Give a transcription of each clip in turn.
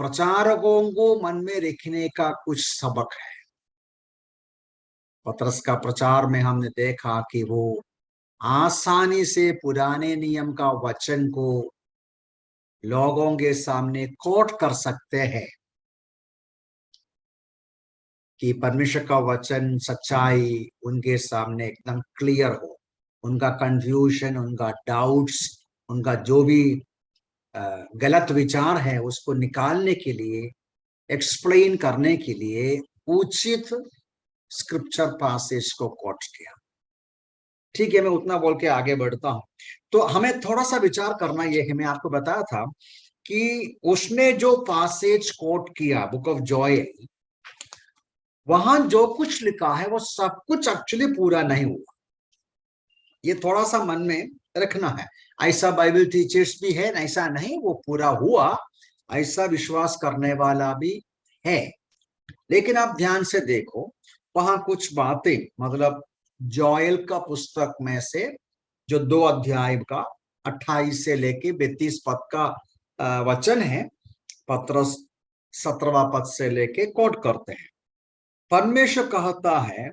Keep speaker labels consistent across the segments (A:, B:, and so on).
A: प्रचारकों को मन में रखने का कुछ सबक है। पतरस का प्रचार में हमने देखा कि वो आसानी से पुराने नियम का वचन को लोगों के सामने कोट कर सकते हैं कि परमेश्वर का वचन सच्चाई उनके सामने एकदम क्लियर हो। उनका कंफ्यूजन, उनका डाउट्स, उनका जो भी गलत विचार है उसको निकालने के लिए, एक्सप्लेन करने के लिए उचित स्क्रिप्चर पासेज को कोट किया। ठीक है, मैं उतना बोल के आगे बढ़ता हूं। तो हमें थोड़ा सा विचार करना यह है, मैं आपको बताया था कि उसने जो पासेज कोट किया बुक ऑफ जोएल, वहां जो कुछ लिखा है वो सब कुछ एक्चुअली पूरा नहीं हुआ। ये थोड़ा सा मन में रखना है। ऐसा बाइबल टीचर्स भी है, ऐसा नहीं वो पूरा हुआ, ऐसा विश्वास करने वाला भी है। लेकिन आप ध्यान से देखो, वहां कुछ बातें, मतलब जोएल का पुस्तक में से जो 2 अध्याय का 28 से लेके 32 पद का वचन है, पतरस 17वां पद से लेके कोट करते हैं। परमेश्वर कहता है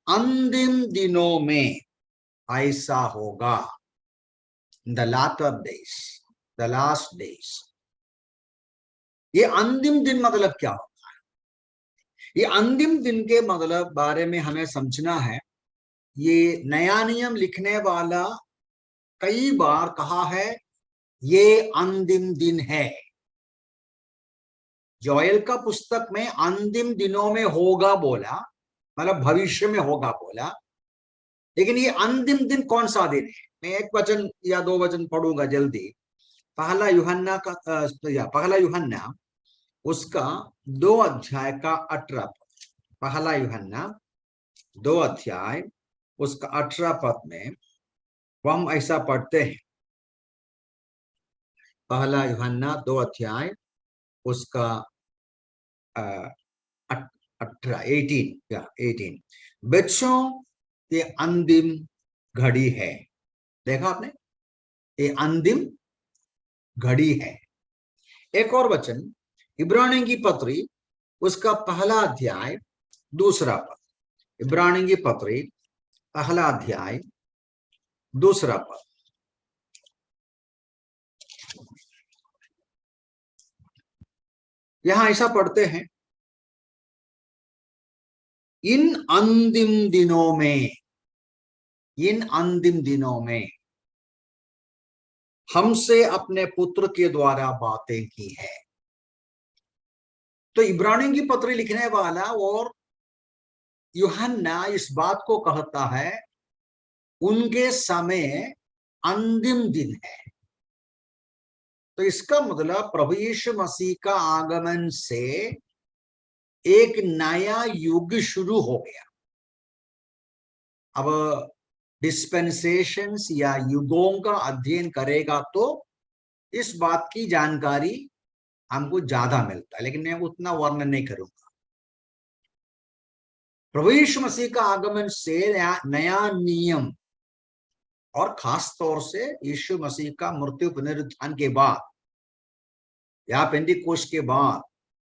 A: अंतिम दिनों में ऐसा होगा, the latter days, the last days. ये अंतिम दिन मतलब क्या होता है? ये अंतिम दिन के मतलब बारे में हमें समझना है। ये नया नियम लिखने वाला कई बार कहा है ये अंतिम दिन है। जोएल का पुस्तक में अंतिम दिनों में होगा बोला, मतलब भविष्य में होगा बोला, लेकिन ये अंतिम दिन कौन सा दिन है? मैं एक वचन या 2 वचन पढ़ूंगा जल्दी। पहला यूहन्ना उसका 2 अध्याय का 18 पद। पहला यूहन्ना 2 अध्याय उसका 18 पद में वो हम ऐसा पढ़ते हैं। पहला यूहन्ना 2 अध्याय उसका 18 बच्चों ये अंतिम घड़ी है। देखा आपने, ये अंतिम घड़ी है। एक और वचन इब्रानियों की पत्री उसका पहला अध्याय 2 पद। इब्रानियों की पत्री पहला अध्याय 2 पद। यहां ऐसा पढ़ते हैं, इन अंतिम दिनों में, इन अंतिम दिनों में हमसे अपने पुत्र के द्वारा बातें की है। तो इब्रानियों की पत्री लिखने वाला और यूहन्ना इस बात को कहता है उनके समय अंतिम दिन है। तो इसका मतलब प्रभु यीशु मसीह का आगमन से एक नया युग शुरू हो गया। अब डिस्पेंसेशंस या युगों का अध्ययन करेगा तो इस बात की जानकारी हमको ज्यादा मिलता है, लेकिन मैं उतना वर्णन नहीं करूंगा। प्रभु यीशु मसीह का आगमन से नया नियम, और खास तौर से यीशु मसीह का मृत्यु पुनरुत्थान के बाद या पेंटिकोस्ट के बाद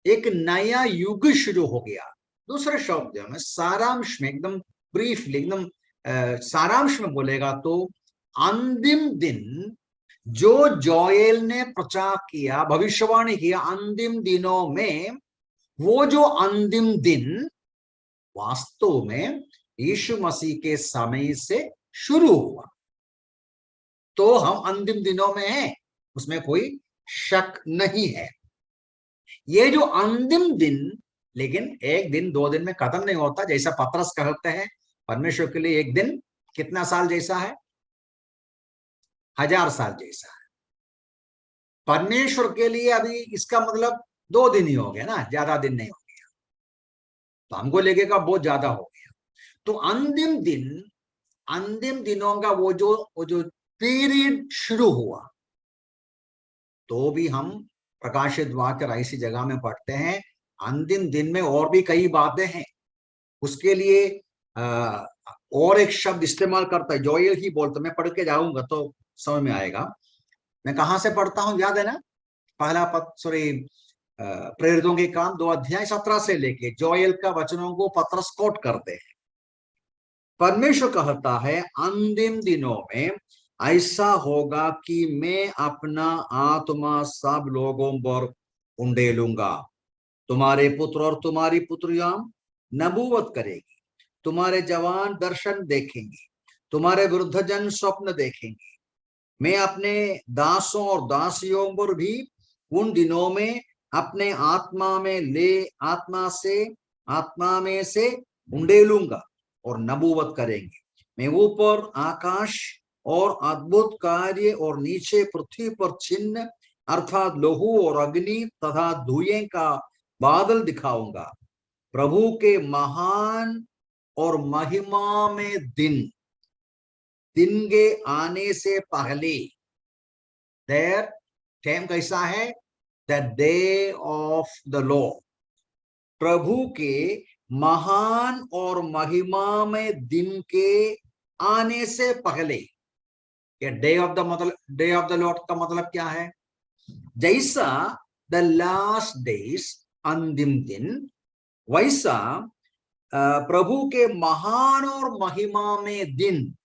A: एक नया युग शुरू हो गया। दूसरे शब्दों में सारांश में, एकदम ब्रीफली, एकदम सारांश में बोलेगा तो अंतिम दिन जो जोएल ने प्रचार किया, भविष्यवाणी किया अंतिम दिनों में, वो जो अंतिम दिन वास्तव में यीशु मसीह के समय से शुरू हुआ। तो हम अंतिम दिनों में हैं, उसमें कोई शक नहीं है। ये जो अंतिम दिन, लेकिन 1 दिन 2 दिन में खत्म नहीं होता। जैसा पतरस कहते हैं परमेश्वर के लिए एक दिन कितना साल जैसा है? 1000 साल जैसा है। परमेश्वर के लिए अभी इसका मतलब 2 दिन ही हो गया ना, ज्यादा दिन नहीं हो गया। तो हमको लगेगा बहुत ज्यादा हो गया। तो अंतिम दिन, अंतिम दिनों का वो जो पीरियड शुरू हुआ, तो भी हम प्रकाशित वाक्य ऐसी जगह में पढ़ते हैं अंतिम दिन में और भी कई बातें हैं। उसके लिए और एक शब्द इस्तेमाल करता है, जोएल ही बोलता। मैं पढ़ के जाऊंगा तो समझ में आएगा। मैं कहां से पढ़ता हूं, याद है ना? पहला पद, सॉरी, प्रेरितों के काम 2 अध्याय 17 से लेके जोएल का वचनों को पतरस कोट करते हैं। परमेश्वर कहता है अंतिम दिनों में ऐसा होगा कि मैं अपना आत्मा सब लोगों पर उंडेलूंगा। तुम्हारे पुत्र और तुम्हारी पुत्रियां नबूवत करेगी, तुम्हारे जवान दर्शन देखेंगे, तुम्हारे वृद्धजन स्वप्न देखेंगे। मैं अपने दासों और दासियों पर भी उन दिनों में अपने आत्मा में से उंडेलूंगा और नबूवत करेंगे। मैं ऊपर आकाश और अद्भुत कार्य और नीचे पृथ्वी पर चिन्ह अर्थात लहू और अग्नि तथा धुएं का बादल दिखाऊंगा। प्रभु के महान और महिमा में दिन के आने से पहले, देयर टाइम कैसा है? The day of the Lord, प्रभु के महान और महिमा में दिन के आने से पहले। ये डे ऑफ द लॉर्ड का मतलब क्या है? जैसा द लास्ट डेज अंतिम दिन, वैसा प्रभु के महान और महिमा में दिन,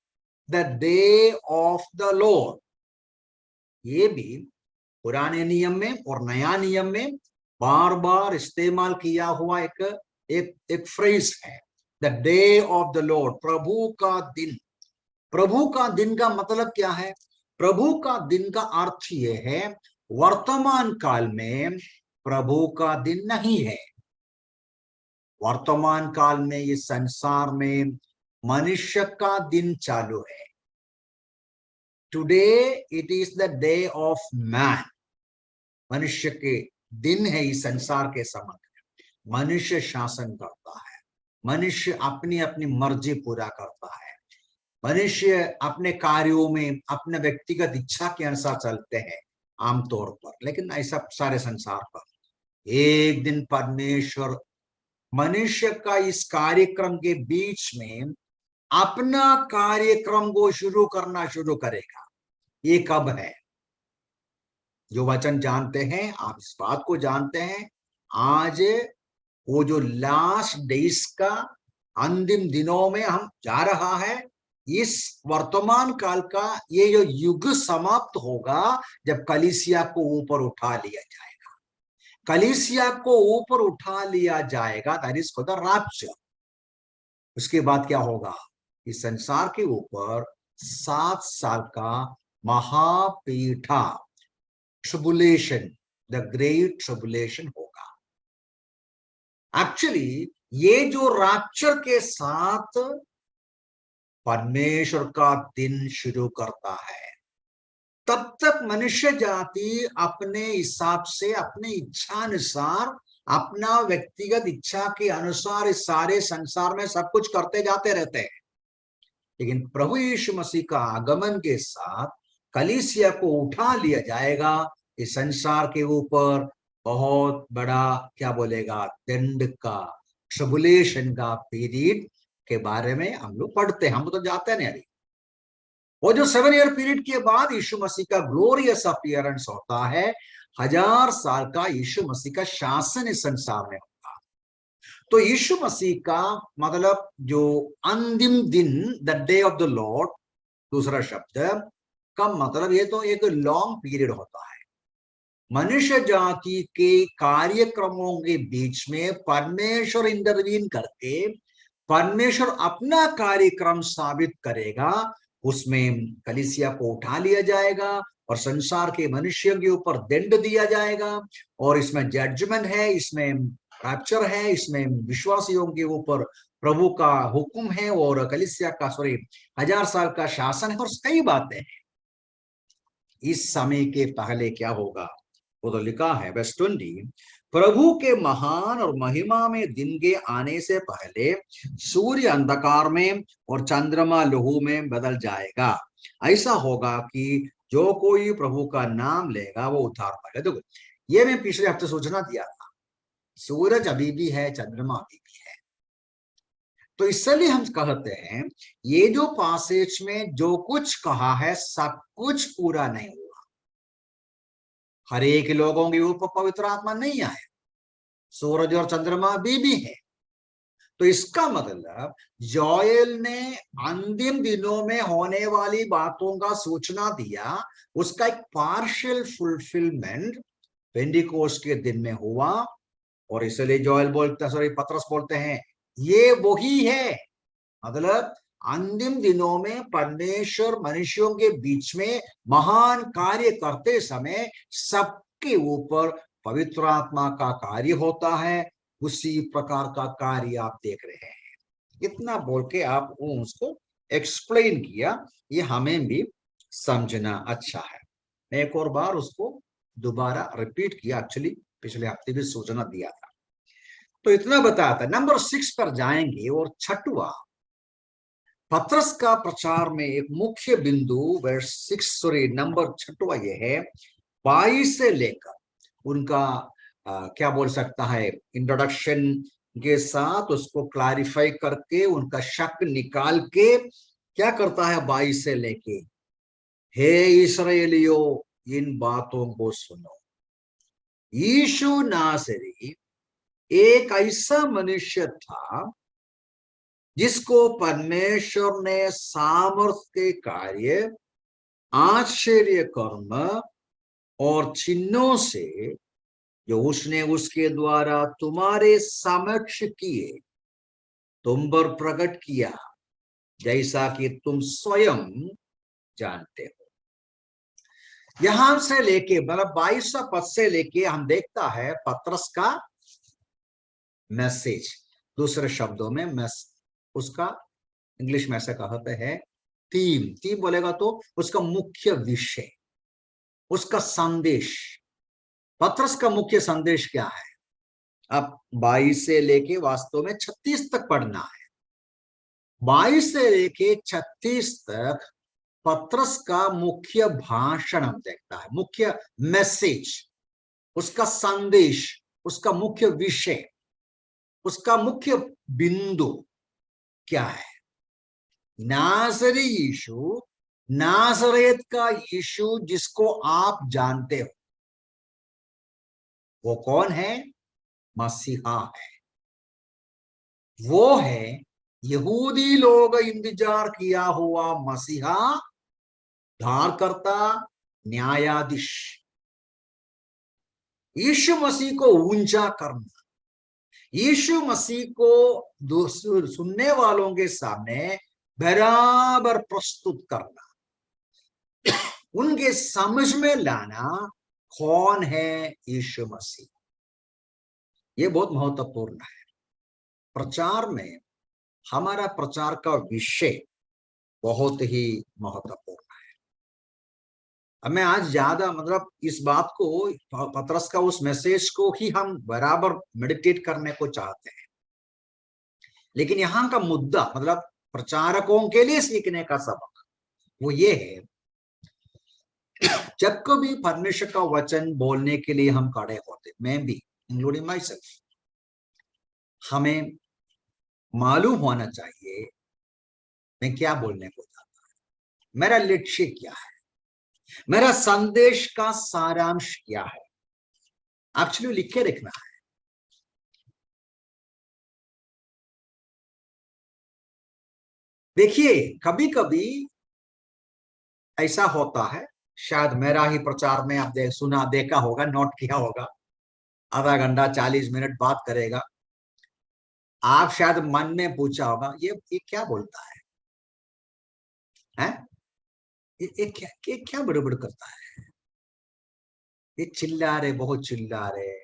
A: the day of the Lord. ये भी पुराने नियम में और नया नियम में बार बार इस्तेमाल किया हुआ एक फ्रेज है, the day of the Lord, प्रभु का दिन। प्रभु का दिन का मतलब क्या है? प्रभु का दिन का अर्थ ये है वर्तमान काल में प्रभु का दिन नहीं है। वर्तमान काल में इस संसार में मनुष्य का दिन चालू है। Today it is the day of man. मनुष्य के दिन है इस संसार के समय। मनुष्य शासन करता है, मनुष्य अपनी अपनी मर्जी पूरा करता है, मनुष्य अपने कार्यों में अपने व्यक्तिगत इच्छा के अनुसार चलते हैं आमतौर पर। लेकिन ऐसा सारे संसार पर एक दिन परमेश्वर मनुष्य का इस कार्यक्रम के बीच में अपना कार्यक्रम को शुरू करेगा। ये कब है? जो वचन जानते हैं, आप इस बात को जानते हैं, आज वो जो लास्ट डेज का अंतिम दिनों में हम जा रहा है, इस वर्तमान काल का ये जो युग समाप्त होगा जब कलीसिया को ऊपर उठा लिया जाएगा। कलीसिया को ऊपर उठा लिया जाएगा, that is for the rapture. उसके बाद क्या होगा? इस संसार के ऊपर 7 साल का महापीठा, ट्रिबुलेशन, द ग्रेट ट्रिबुलेशन होगा। एक्चुअली ये जो रैप्चर के साथ परमेश्वर का दिन शुरू करता है, तब तक मनुष्य जाति अपने हिसाब से, अपने इच्छानुसार, अपना व्यक्तिगत इच्छा के अनुसार इस सारे संसार में सब कुछ करते जाते रहते हैं। लेकिन प्रभु यीशु मसीह का आगमन के साथ कलीसिया को उठा लिया जाएगा। इस संसार के ऊपर बहुत बड़ा क्या बोलेगा, दंड का, ट्रिबुलेशन का पीरियड के बारे में हम लोग पढ़ते हैं, हम तो जाते नहीं। वो जो 7 ईयर पीरियड के बाद यीशु मसीह का ग्लोरियस अपीयरेंस होता है, 1000 साल का यीशु मसीह का शासन इस संसार में होगा। तो यीशु मसीह का मतलब जो अंतिम दिन, the day of the Lord, दूसरा शब्द का मतलब ये तो एक लॉन्ग पीरियड होता है। मनुष्य जाति के कार्यक्रमों के बीच में परमेश्वर इंटरवीन करके परमेश्वर अपना कार्यक्रम साबित करेगा। उसमें कलीसिया को उठा लिया जाएगा और संसार के मनुष्यों के ऊपर दंड दिया जाएगा, और इसमें जजमेंट है, इसमें रैप्चर है, इसमें विश्वासियों के ऊपर प्रभु का हुक्म है और कलीसिया का 1000 साल का शासन है, और कई बातें हैं। इस समय के पहले क्या होगा वो तो लिखा है वर्स 20, प्रभु के महान और महिमा में दिन के आने से पहले सूर्य अंधकार में और चंद्रमा लहू में बदल जाएगा। ऐसा होगा कि जो कोई प्रभु का नाम लेगा वो उद्धार पाएगा। देखो, ये मैं पिछले हफ्ते सूचना दिया था, सूरज अभी भी है, चंद्रमा अभी भी है। तो इसलिए हम कहते हैं ये जो पासेज में जो कुछ कहा है सब कुछ पूरा नहीं हुआ। हर एक लोगों के ऊपर पवित्र आत्मा नहीं आया, सूरज और चंद्रमा भी है। तो इसका मतलब जोएल ने अंतिम दिनों में होने वाली बातों का सूचना दिया, उसका एक पार्शियल फुलफिलमेंट पेंटिकोस्ट के दिन में हुआ। और इसलिए जोएल बोलते, सॉरी पतरस बोलते हैं ये वही है। मतलब अंतिम दिनों में परमेश्वर मनुष्यों के बीच में महान कार्य करते समय सबके ऊपर पवित्र आत्मा का कार्य होता है। उसी प्रकार का कार्य आप देख रहे हैं। इतना बोल के आप उसको एक्सप्लेन किया, ये हमें भी समझना अच्छा है। मैं एक और बार उसको दोबारा रिपीट किया, एक्चुअली पिछले हफ्ते भी सूचना दिया था। तो इतना बताया था। नंबर 6 पर जाएंगे और छठवा पतरस का प्रचार में एक मुख्य बिंदु वर्स 6, सॉरी नंबर छठवा ये है 22 से लेकर उनका क्या बोल सकता है, इंट्रोडक्शन के साथ उसको क्लैरिफाई करके उनका शक निकाल के क्या करता है 22 से लेके, हे इस्राएलियों इन बातों को सुनो। यीशु नासरी एक ऐसा मनुष्य था जिसको परमेश्वर ने सामर्थ के कार्य, आश्चर्य कर्म और चिन्हों से जो उसने उसके द्वारा तुम्हारे समक्ष किए, तुम पर प्रकट किया, जैसा कि तुम स्वयं जानते हो। यहां से लेके मतलब 22 पद से लेके हम देखता है पतरस का मैसेज, दूसरे शब्दों में उसका इंग्लिश में ऐसा कहते हैं थीम बोलेगा तो उसका मुख्य विषय, उसका संदेश। पतरस का मुख्य संदेश क्या है? अब 22 से लेके वास्तव में 36 तक पढ़ना है। 22 से लेके 36 तक पतरस का मुख्य भाषण हम देखता है, मुख्य मैसेज, उसका संदेश, उसका मुख्य विषय, उसका मुख्य बिंदु क्या है? नासरी यीशु, नासरेत का यीशु जिसको आप जानते हो, वो कौन है? मसीहा है। वो है यहूदी लोग इंतजार किया हुआ मसीहा, धारकर्ता, न्यायाधीश। यीशु मसीह को ऊंचा करना, यीशु मसीह को सुनने वालों के सामने बराबर प्रस्तुत करना, उनके समझ में लाना कौन है यीशु मसीह। ये बहुत महत्वपूर्ण है। प्रचार में हमारा प्रचार का विषय बहुत ही महत्वपूर्ण है। अब मैं आज ज्यादा मतलब इस बात को, पतरस का उस मैसेज को ही हम बराबर मेडिटेट करने को चाहते हैं। लेकिन यहाँ का मुद्दा मतलब प्रचारकों के लिए सीखने का सबक वो ये है, जब कभी परमेश्वर का वचन बोलने के लिए हम खड़े होते, मैं भी इंक्लूडिंग माई सेल्फ, हमें मालूम होना चाहिए मैं क्या बोलने को चाहता हूं, मेरा लक्ष्य क्या है, मेरा संदेश का सारांश क्या है। एक्चुअली लिख के रखना है। देखिए कभी कभी ऐसा होता है, शायद मेरा ही प्रचार में आप सुना देखा होगा, नोट किया होगा, आधा घंटा 40 मिनट बात करेगा, आप शायद मन में पूछा होगा ये क्या बोलता है? ये क्या बड़बड़ करता है, ये चिल्ला रहे, बहुत चिल्ला रहे,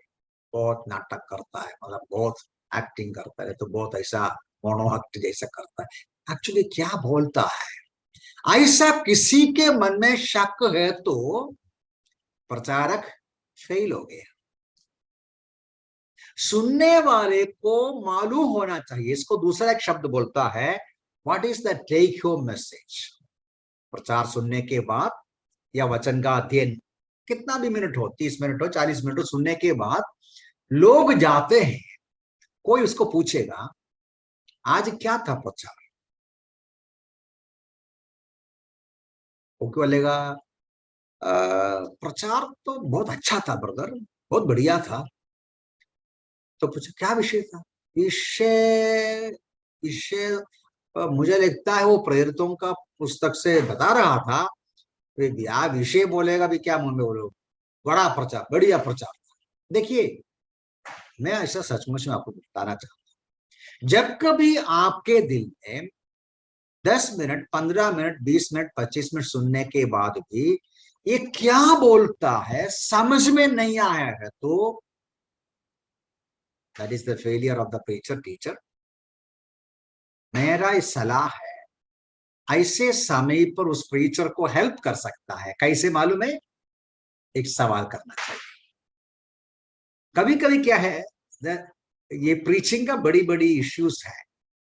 A: बहुत नाटक करता है, मतलब बहुत एक्टिंग करता है, तो बहुत ऐसा मोनोहक्ट जैसा करता है। एक्चुअली क्या बोलता है? ऐसा किसी के मन में शक है तो प्रचारक फेल हो गया। सुनने वाले को मालूम होना चाहिए। इसको दूसरा एक शब्द बोलता है, what is the take home message. प्रचार सुनने के बाद या वचन का अध्ययन कितना भी मिनट हो, 30 मिनट हो, 40 मिनट हो, सुनने के बाद लोग जाते हैं, कोई उसको पूछेगा आज क्या था प्रचार, वो क्या बोलेगा? प्रचार तो बहुत अच्छा था ब्रदर, बहुत बढ़िया था। तो पूछा क्या विषय था? विषय विषय मुझे लगता है वो प्रेरितों का पुस्तक से बता रहा था। क्या विषय बोलेगा भी, क्या मुंह में बोलो, बड़ा प्रचार, बढ़िया प्रचार। देखिए, मैं ऐसा सचमुच में आपको बताना चाहता हूं, जब कभी आपके दिल में 10 मिनट, 15 मिनट, 20 मिनट, 25 मिनट सुनने के बाद भी ये क्या बोलता है समझ में नहीं आया है, तो that is the failure of the preacher teacher. मेरा इस सलाह है, ऐसे समय पर उस प्रीचर को हेल्प कर सकता है। कैसे मालूम है? एक सवाल करना चाहिए। कभी कभी क्या है, ये प्रीचिंग का बड़ी बड़ी इश्यूज है।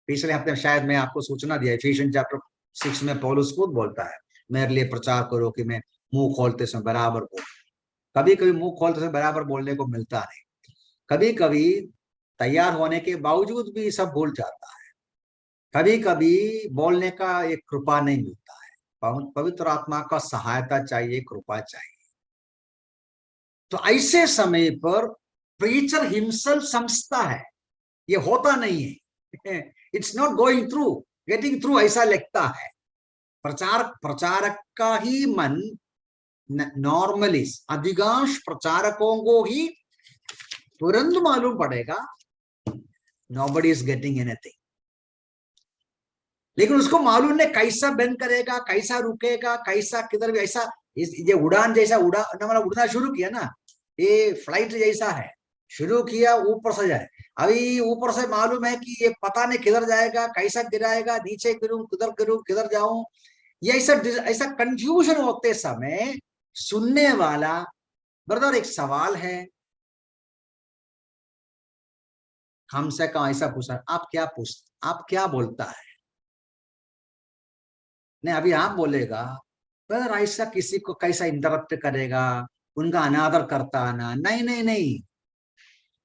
A: पिछले हफ्ते शायद मैं आपको सूचना दिया, इफिशियंस चैप्टर 6 में पौलुस खुद बोलता है, मेरे लिए प्रचार करो कि मैं मुंह खोलते समय बराबर बोल। कभी कभी मुंह खोलते समय बराबर बोलने को मिलता नहीं, कभी कभी तैयार होने के बावजूद भी सब भूल जाता है, कभी कभी बोलने का एक कृपा नहीं मिलता है। पवित्र आत्मा का सहायता चाहिए, कृपा चाहिए। तो ऐसे समय पर प्रीचर हिमसेल्फ समझता है ये होता नहीं है, it's not going through, getting through, ऐसा लगता है। प्रचारक का ही मन नॉर्मली, अधिकांश प्रचारकों को ही तुरंत मालूम पड़ेगा नोबडी इज गेटिंग एनीथिंग। लेकिन उसको मालूम नहीं कैसा बेंड करेगा, कैसा रुकेगा, कैसा किधर भी। ऐसा ये उड़ान जैसा उड़ना शुरू किया ना, ये फ्लाइट जैसा है। शुरू किया ऊपर से जाए, अभी ऊपर से मालूम है कि ये पता नहीं किधर जाएगा, कैसा गिराएगा, नीचे गिरूं, किधर जाऊं। ये ऐसा ऐसा कंफ्यूजन होते समय सुनने वाला ब्रदर एक सवाल है, हमसे कहा ऐसा पूछा, आप क्या बोलता है? नहीं, अभी आप बोलेगा ब्रदर ऐसा किसी को कैसा इंटरप्ट करेगा, उनका अनादर करता ना। नहीं नहीं नहीं,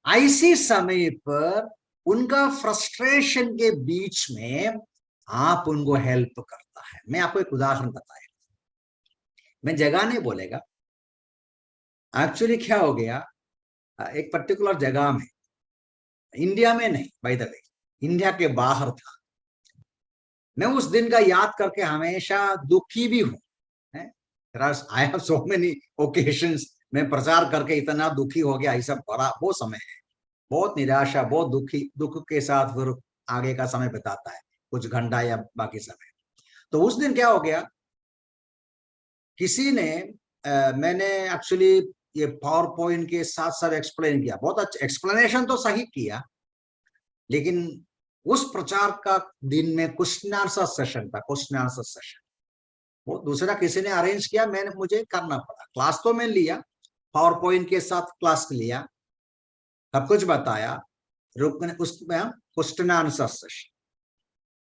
A: ऐसी समय पर उनका फ्रस्ट्रेशन के बीच में आप उनको हेल्प करता है। मैं आपको एक उदाहरण बताया, मैं जगह नहीं बोलेगा। एक्चुअली क्या हो गया, एक पर्टिकुलर जगह में, इंडिया में नहीं बाय द वे, इंडिया के बाहर था। मैं उस दिन का याद करके हमेशा दुखी भी हूं। I have so many occasions, मैं प्रचार करके इतना दुखी हो गया, ऐसा बड़ा वो समय है, बहुत निराशा, बहुत दुख के साथ फिर आगे का समय बिताता है, कुछ घंटा या बाकी समय। तो उस दिन क्या हो गया, किसी ने मैंने एक्चुअली ये पावर पॉइंट के साथ साथ एक्सप्लेन किया, बहुत अच्छा एक्सप्लेनेशन तो सही किया, लेकिन उस प्रचार का दिन में क्वेश्चन आंसर सेशन था, क्वेश्चन आंसर सेशन वो दूसरा किसी ने अरेंज किया, मुझे करना पड़ा। क्लास तो मैं लिया, पावर पॉइंट के साथ क्लास लिया, सब कुछ बताया, रुकने उसमें question answer session.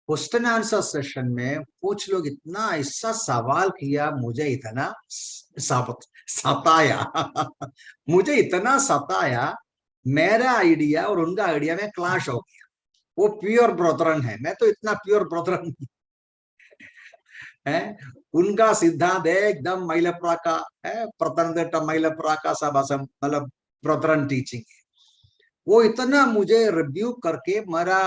A: Question answer session में कुछ लोग इतना ऐसा सवाल किया, मुझे इतना सताया मुझे इतना सताया, मेरा आइडिया और उनका आइडिया में क्लैश हो गया। वो प्योर ब्रदरन है, मैं तो इतना प्योर ब्रदरन है। उनका सिद्धांत है एकदम मैलपुरा का है, प्रतनदट्ट मैलपुरा का सब मतलब ब्रदरन टीचिंग है। वो इतना मुझे रिव्यू करके मेरा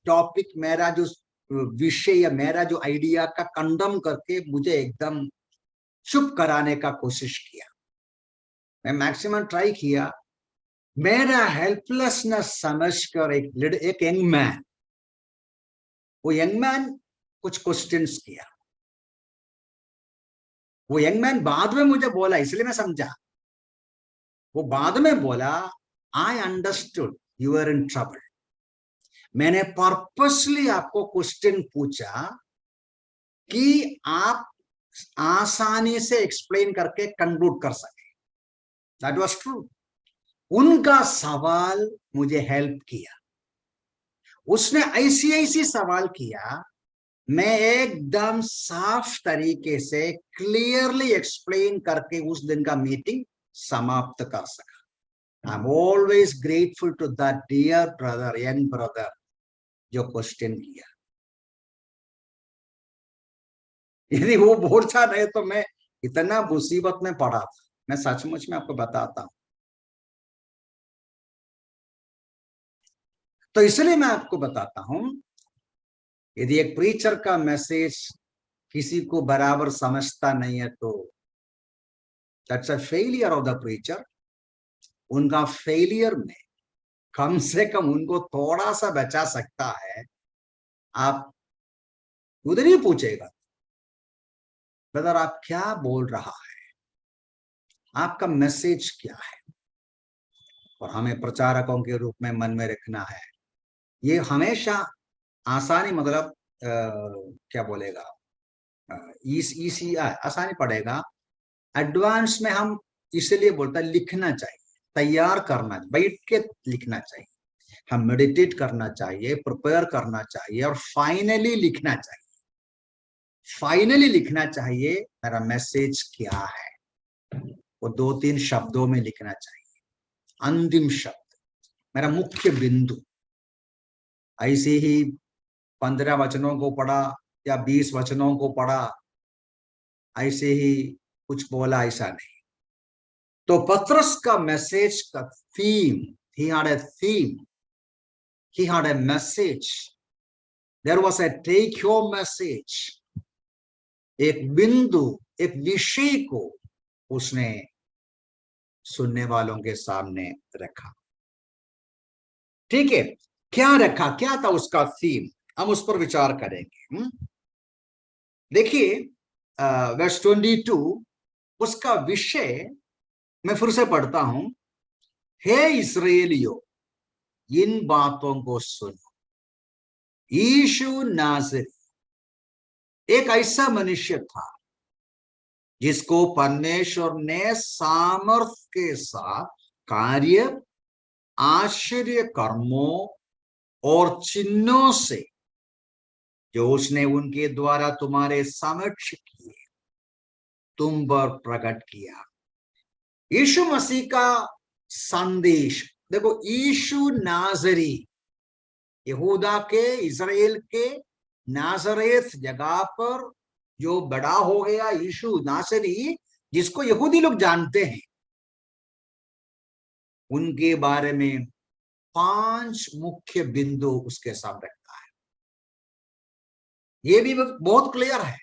A: टॉपिक, मेरा जो विषय या मेरा जो आइडिया का कंडम करके मुझे एकदम चुप कराने का कोशिश किया। मैं मैक्सिमम ट्राई किया, मेरा हेल्पलेसनेस समझकर एक यंग मैन, वो यंग मैन कुछ क्वेश्चंस किया। वो यंग मैन बाद में मुझे बोला, इसलिए मैं समझा, वो बाद में बोला, I understood you are in trouble. मैंने पर्पसली आपको क्वेश्चन पूछा कि आप आसानी से एक्सप्लेन करके कंक्लूड कर सके। That was true. उनका सवाल मुझे हेल्प किया, उसने ऐसी ऐसी सवाल किया, मैं एकदम साफ तरीके से क्लियरली एक्सप्लेन करके उस दिन का मीटिंग समाप्त कर सका। I am always grateful to that dear brother, young brother, जो क्वेश्चन किया। यदि वो बोलता नहीं तो मैं इतना मुसीबत में पड़ा था, मैं सचमुच में आपको बताता हूं। तो इसलिए मैं आपको बताता हूं, यदि एक प्रीचर का मैसेज किसी को बराबर समझता नहीं है तो that's a failure of the preacher. उनका फेलियर में कम से कम उनको थोड़ा सा बचा सकता है। आप उधर ही पूछेगा, ब्रदर आप क्या बोल रहा है, आपका मैसेज क्या है। और हमें प्रचारकों के रूप में मन में रखना है, ये हमेशा आसानी मतलब क्या बोलेगा, इसी आसानी पड़ेगा। एडवांस में हम इसलिए बोलते हैं लिखना चाहिए, तैयार करना, बैठ के लिखना चाहिए, हम मेडिटेट करना चाहिए, प्रिपेयर करना चाहिए और फाइनली लिखना चाहिए। फाइनली लिखना चाहिए मेरा मैसेज क्या है, वो 2-3 शब्दों में लिखना चाहिए। अंतिम शब्द, मेरा मुख्य बिंदु। ऐसे ही 15 वचनों को पढ़ा या 20 वचनों को पढ़ा, ऐसे ही कुछ बोला, ऐसा नहीं। तो पत्रस का मैसेज का theme, he had a theme, he had a message, there was a take home message। एक बिंदु, एक विषय को उसने सुनने वालों के सामने रखा। ठीक है, क्या रखा, क्या था उसका थीम, हम उस पर विचार करेंगे। देखिए वर्स 22, उसका विषय मैं फिर से पढ़ता हूं। हे इस्राएलियों, इन बातों को सुनो। यीशु नासरी एक ऐसा मनुष्य था जिसको परमेश्वर ने सामर्थ के साथ कार्य, आश्चर्य कर्मों और चिन्हों से जो उसने उनके द्वारा तुम्हारे समक्ष किए, तुम पर प्रकट किया। यीशु मसीह का संदेश देखो, यीशु नाजरी, यहूदा के, इजराइल के नाजरेत जगह पर जो बड़ा हो गया यीशु नासरी, जिसको यहूदी लोग जानते हैं, उनके बारे में 5 मुख्य बिंदु उसके सामने रखता है। ये भी बहुत क्लियर है।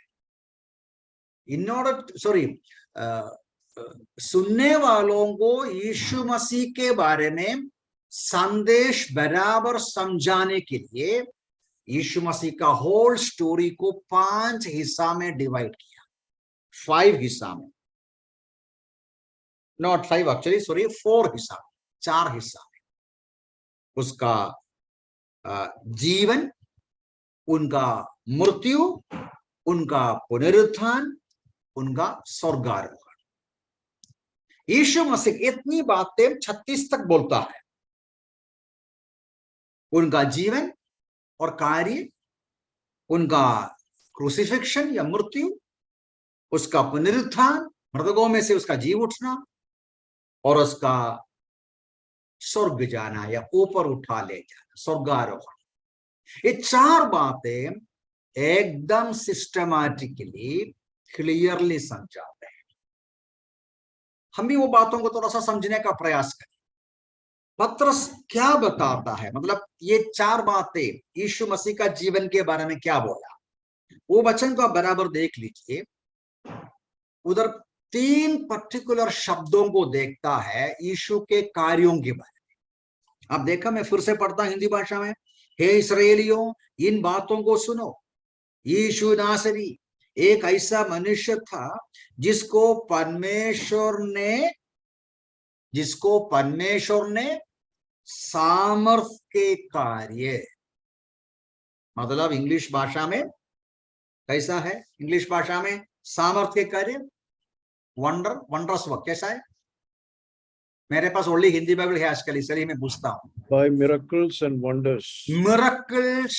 A: इन ऑर्डर सुनने वालों को यीशु मसीह के बारे में संदेश बराबर समझाने के लिए यीशु मसीह का होल स्टोरी को 5 हिस्सा में डिवाइड किया, 5 हिस्सा में, नॉट 5 एक्चुअली, सॉरी 4 हिस्सा, 4 हिस्सा में। उसका जीवन, उनका मृत्यु, उनका पुनरुत्थान, उनका स्वर्गारोहण। यीशु मसीह इतनी बातें 36 तक बोलता है। उनका जीवन और कार्य, उनका क्रूसिफिक्शन या मृत्यु, उसका पुनरुत्थान, मृतकों में से उसका जीव उठना, और उसका स्वर्ग जाना या ऊपर उठा ले जाना, स्वर्गारोहण। ये 4 बातें एकदम सिस्टमैटिकली क्लियरली समझाते हैं। हम भी वो बातों को थोड़ा सा समझने का प्रयास करें। पत्रस क्या बताता है, मतलब ये 4 बातें यीशु मसीह का जीवन के बारे में क्या बोला, वो वचन को आप बराबर देख लीजिए। उधर 3 पर्टिकुलर शब्दों को देखता है यीशु के कार्यों के बारे में। अब देखा, मैं फिर से पढ़ता हिंदी भाषा में। हे इस्राएलियों, इन बातों को सुनो। यीशु नासरी एक ऐसा मनुष्य था जिसको परमेश्वर ने सामर्थ के कार्य, मतलब इंग्लिश भाषा में कैसा है, इंग्लिश भाषा में सामर्थ के कार्य, वंडरस वर्क, कैसा है? मेरे पास ओनली हिंदी बाइबल है आजकल, इसलिए मैं पूछता हूँ।
B: By miracles and wonders.
A: Miracles,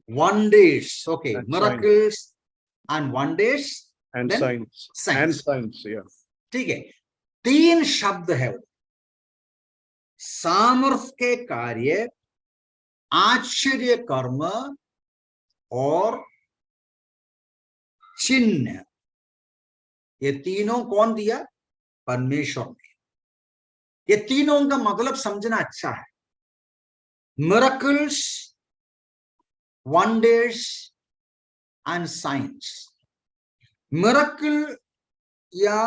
A: wonders, okay,
B: And
A: miracles and wonders
B: and
A: then
B: signs. And signs, yeah.
A: ठीक है, 3 शब्द है, सामर्थ के कार्य, आश्चर्य कर्म और चिन्ह। ये तीनों कौन दिया? परमेश्वर ने। ये तीनों का मतलब समझना अच्छा है। Miracles, wonders and science. Miracle या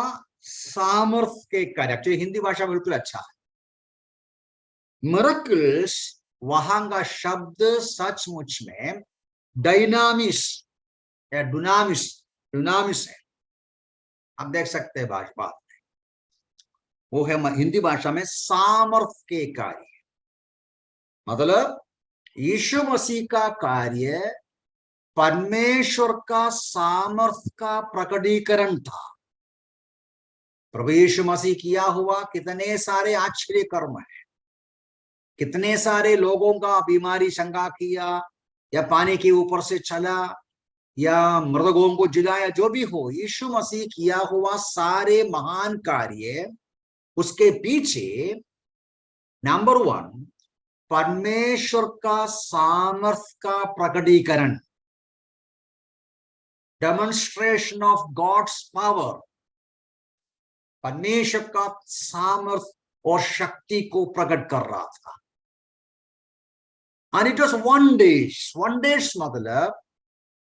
A: सामर्थ्य के कार्य, एक्चुअली हिंदी भाषा बिल्कुल अच्छा है। मिरेकल्स वहां का शब्द सचमुच में डायनामिस या डुनामिस, डुनामिस है। आप देख सकते हैं भाषा, वो है हिंदी भाषा में सामर्थ्य के कार्य। मतलब यीशु मसीह का कार्य परमेश्वर का सामर्थ्य का प्रकटीकरण था। प्रभु यीशु मसीह किया हुआ कितने सारे आश्चर्य कर्म है, कितने सारे लोगों का बीमारी शंका किया, या पानी के ऊपर से चला, या मृतकों को जिलाया, जो भी हो, यीशु मसीह किया हुआ सारे महान कार्य, उसके पीछे नंबर 1 परमेश्वर का सामर्थ्य का प्रकटीकरण, डेमोन्स्ट्रेशन ऑफ गॉड्स पावर, परमेश्वर का सामर्थ्य और शक्ति को प्रकट कर रहा था। And it was wonders. Wonders मतलब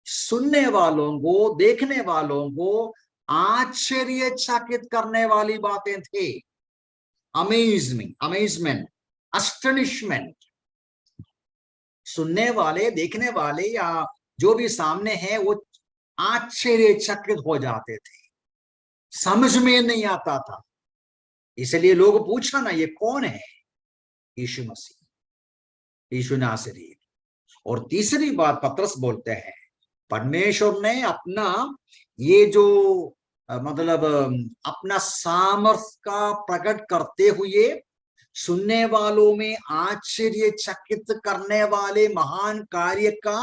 A: सुनने वालों को, देखने वालों को आश्चर्यचकित करने वाली बातें थे। Amazement, amazement, astonishment. सुनने वाले, देखने वाले या जो भी सामने है, वो आश्चर्यचकित हो जाते थे, समझ में नहीं आता था। इसलिए लोग पूछा ना, ये कौन है? यीशु मसीह, यीशु नासरी। और तीसरी बात पतरस बोलते हैं, परमेश्वर ने अपना ये जो मतलब अपना सामर्थ्य का प्रकट करते हुए सुनने वालों में आश्चर्यचकित करने वाले महान कार्य का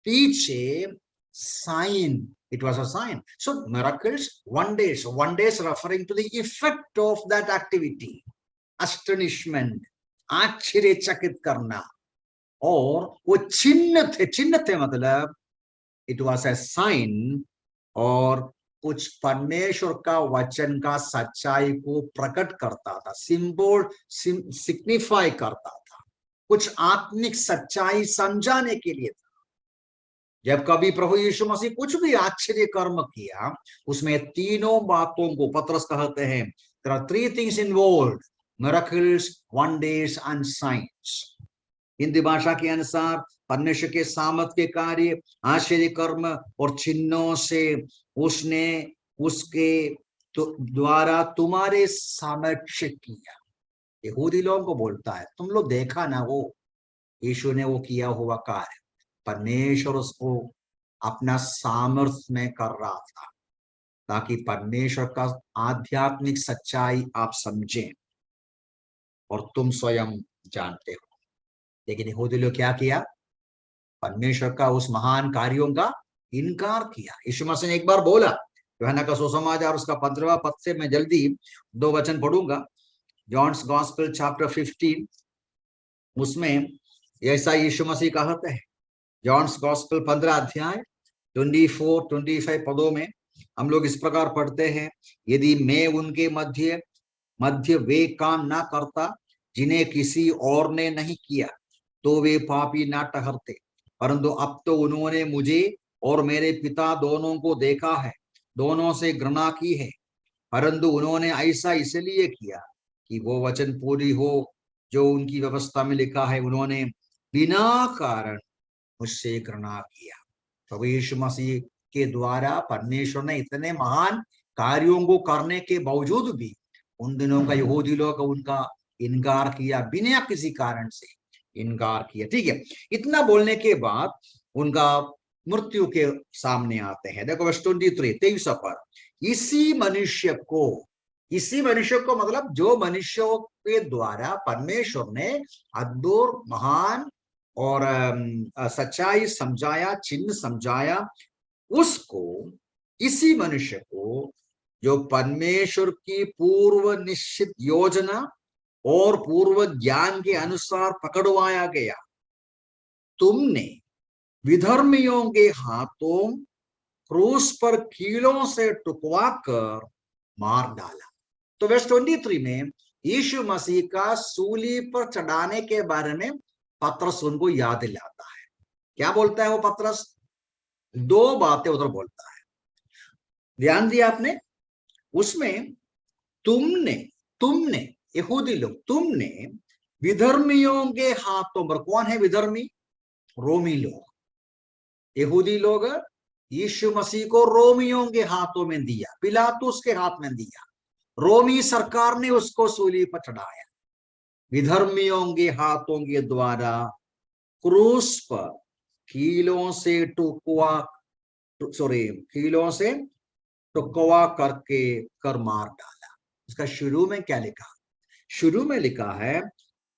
A: पीछे sign, it was a sign. So miracles, wonders referring to the effect of that activity, astonishment, आश्चर्यचकित करना। और वो चिन्ह थे, चिन्ह थे मतलब it was a sign, और कुछ परमेश्वर का वचन का सच्चाई को प्रकट करता था, सिंबल सिग्निफाई करता था, कुछ आत्मिक सच्चाई समझाने के लिए था। जब कभी प्रभु यीशु मसीह कुछ भी आश्चर्य कर्म किया, उसमें तीनों बातों को पतरस कहते हैं, there are 3 things involved: miracles, wonders and signs. Hindi भाषा के अनुसार परमेश्वर के सामर्थ्य के कार्य, आश्चर्य कर्म और चिन्हों से उसने उसके द्वारा तुम्हारे सामर्थ्य किया। यहूदी लोगों को बोलता है, तुम लोग देखा ना वो यीशु ने वो किया हुआ कार्य, परमेश्वर उसको अपना सामर्थ्य में कर रहा था, ताकि परमेश्वर का आध्यात्मिक सच्चाई आप समझें और तुम स्वयं जानते हो। लेकिन यहूदी लोग क्या किया? परमेश्वर का उस महान कार्यों का इनकार किया। यीशु मसीह ने एक बार बोला, यूहन्ना का सुसमाचार उसका 15वां पद से मैं जल्दी 2 वचन पढ़ूंगा, जॉन्स गॉस्पेल चैप्टर 15, उसमें ऐसा यीशु मसीह कहते हैं। जॉन्स गॉस्पेल 15 अध्याय 24-25 पदों में हम लोग इस प्रकार पढ़ते हैं, यदि मैं उनके मध्य वे काम ना करता जिन्हें किसी और ने नहीं किया, तो वे पापी ना ठहरते, परंतु अब तो उन्होंने मुझे और मेरे पिता दोनों को देखा है, दोनों से घृणा की है, परंतु उन्होंने ऐसा इसलिए किया कि वो वचन पूरी हो जो उनकी व्यवस्था में लिखा है, उन्होंने बिना कारण मुझसे घृणा किया। प्रभु यीशु मसीह के द्वारा परमेश्वर ने इतने महान कार्यों को करने के बावजूद भी उन दिनों का यहूदी लोग उनका इनकार किया, बिना किसी कारण से इनकार किया। ठीक है, इतना बोलने के बाद उनका मृत्यु के सामने आते हैं। देखो वर्ष 23 पर, इसी मनुष्य को मतलब जो मनुष्यों के द्वारा परमेश्वर ने अद्भुत महान और सच्चाई समझाया, चिन्ह समझाया, उसको, इसी मनुष्य को जो परमेश्वर की पूर्व निश्चित योजना और पूर्व ज्ञान के अनुसार पकड़वाया गया, तुमने विधर्मियों के हाथों क्रूस पर कीलों से टुकवा कर मार डाला। तो वर्स 23 में यीशु मसीह का सूली पर चढ़ाने के बारे में पतरस उनको याद दिलाता है। क्या बोलता है वो पतरस? दो बातें उधर बोलता है, ध्यान दिया आपने? उसमें तुमने यहूदी लोग, तुमने विधर्मियों के हाथों पर, कौन है विधर्मी? रोमी लोग। यहूदी लोग यीशु मसीह को रोमियों के हाथों में दिया, पिलातुस के हाथ में दिया, रोमी सरकार ने उसको सूली पर चढ़ाया। विधर्मियों के हाथों के द्वारा क्रूस पर कीलों से टुकवा करके कर मार डाला। इसका शुरू में क्या लिखा? शुरू में लिखा है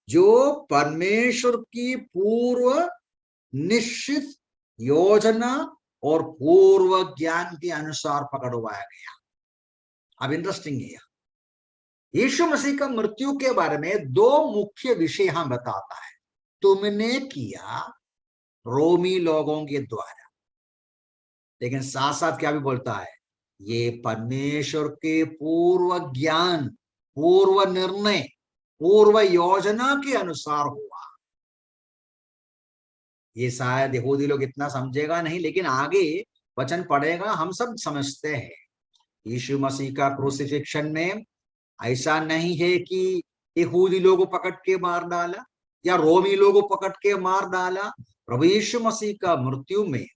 A: जो परमेश्वर की पूर्व निश्चित योजना और पूर्व ज्ञान के अनुसार पकड़वाया गया। अब इंटरेस्टिंग है, यीशु मसीह का मृत्यु के बारे में दो मुख्य विषय हम बताता है। तुमने किया रोमी लोगों के द्वारा, लेकिन साथ साथ क्या भी बोलता है? ये परमेश्वर के पूर्व ज्ञान, पूर्व निर्णय, पूर्व योजना के अनुसार हुआ। ये शायद यहूदी लोग इतना समझेगा नहीं, लेकिन आगे वचन पढ़ेगा हम सब समझते हैं। यीशु मसीह का क्रूसिफिक्शन में ऐसा नहीं है कि यहूदी लोगों पकड़ के मार डाला या रोमी लोगों पकड़ के मार डाला। प्रभु यीशु मसीह का मृत्यु में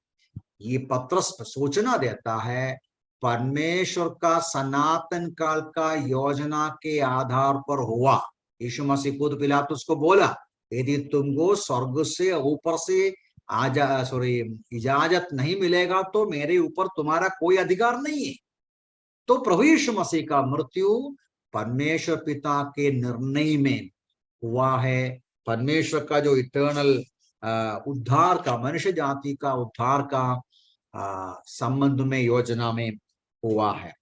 A: ये पतरस सूचना देता है परमेश्वर का सनातन काल का योजना के आधार पर हुआ। यीशु मसीह खुद पिलातुस को बोला, यदि तुमको स्वर्ग से ऊपर से इजाजत नहीं मिलेगा तो मेरे ऊपर तुम्हारा कोई अधिकार नहीं है। तो प्रभु यीशु मसीह का मृत्यु परमेश्वर पिता के निर्णय में हुआ है। परमेश्वर का जो इटर्नल उद्धार का, मनुष्य जाति का उद्धार का संबंध में, योजना में हुआ है।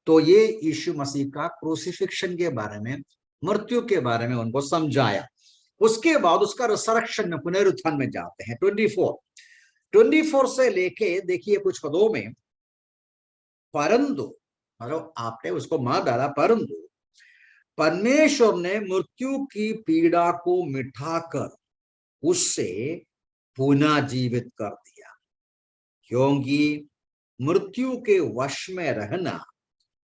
A: तो ये यीशु मसीह का क्रूसिफिक्शन के बारे में, मृत्यु के बारे में उनको समझाया। उसके बाद उसका रिसरेक्शन में, पुनरुत्थान में जाते हैं। 24 से लेके देखिए कुछ पदों में, परंतु मतलब आपने उसको मार डाला, परंतु परमेश्वर ने मृत्यु की पीड़ा को मिटाकर उससे पुनः जीवित कर दिया, क्योंकि मृत्यु के वश में रहना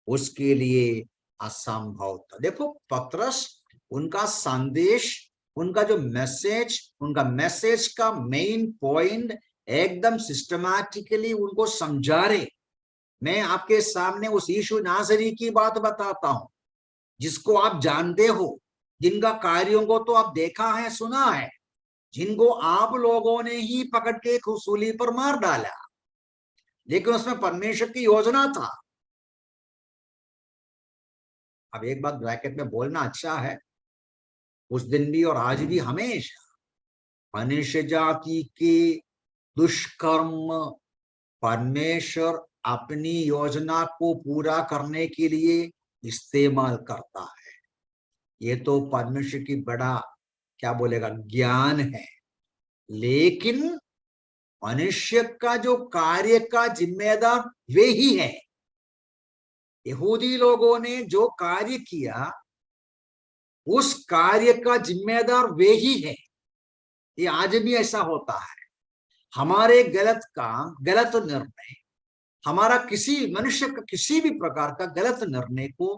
A: उसके लिए असंभव था। देखो पतरस, उनका संदेश, उनका जो मैसेज, उनका मैसेज का मेन पॉइंट एकदम सिस्टमैटिकली उनको समझा रहे। मैं आपके सामने उस यीशु नासरी की बात बताता हूं जिसको आप जानते हो, जिनका कार्यों को तो आप देखा है, सुना है, जिनको आप लोगों ने ही पकड़ के सूली पर मार डाला, लेकिन उसमें परमेश्वर की योजना था। अब एक बात ब्रैकेट में बोलना अच्छा है, उस दिन भी और आज भी हमेशा मनुष्य जाति के दुष्कर्म परमेश्वर अपनी योजना को पूरा करने के लिए इस्तेमाल करता है। ये तो परमेश्वर की बड़ा, क्या बोलेगा, ज्ञान है। लेकिन मनुष्य का जो कार्य का जिम्मेदार वे ही है। यहूदी लोगों ने जो कार्य किया उस कार्य का जिम्मेदार वे ही है। ये आज भी ऐसा होता है। हमारे गलत काम, गलत निर्णय, हमारा किसी मनुष्य का किसी भी प्रकार का गलत निर्णय को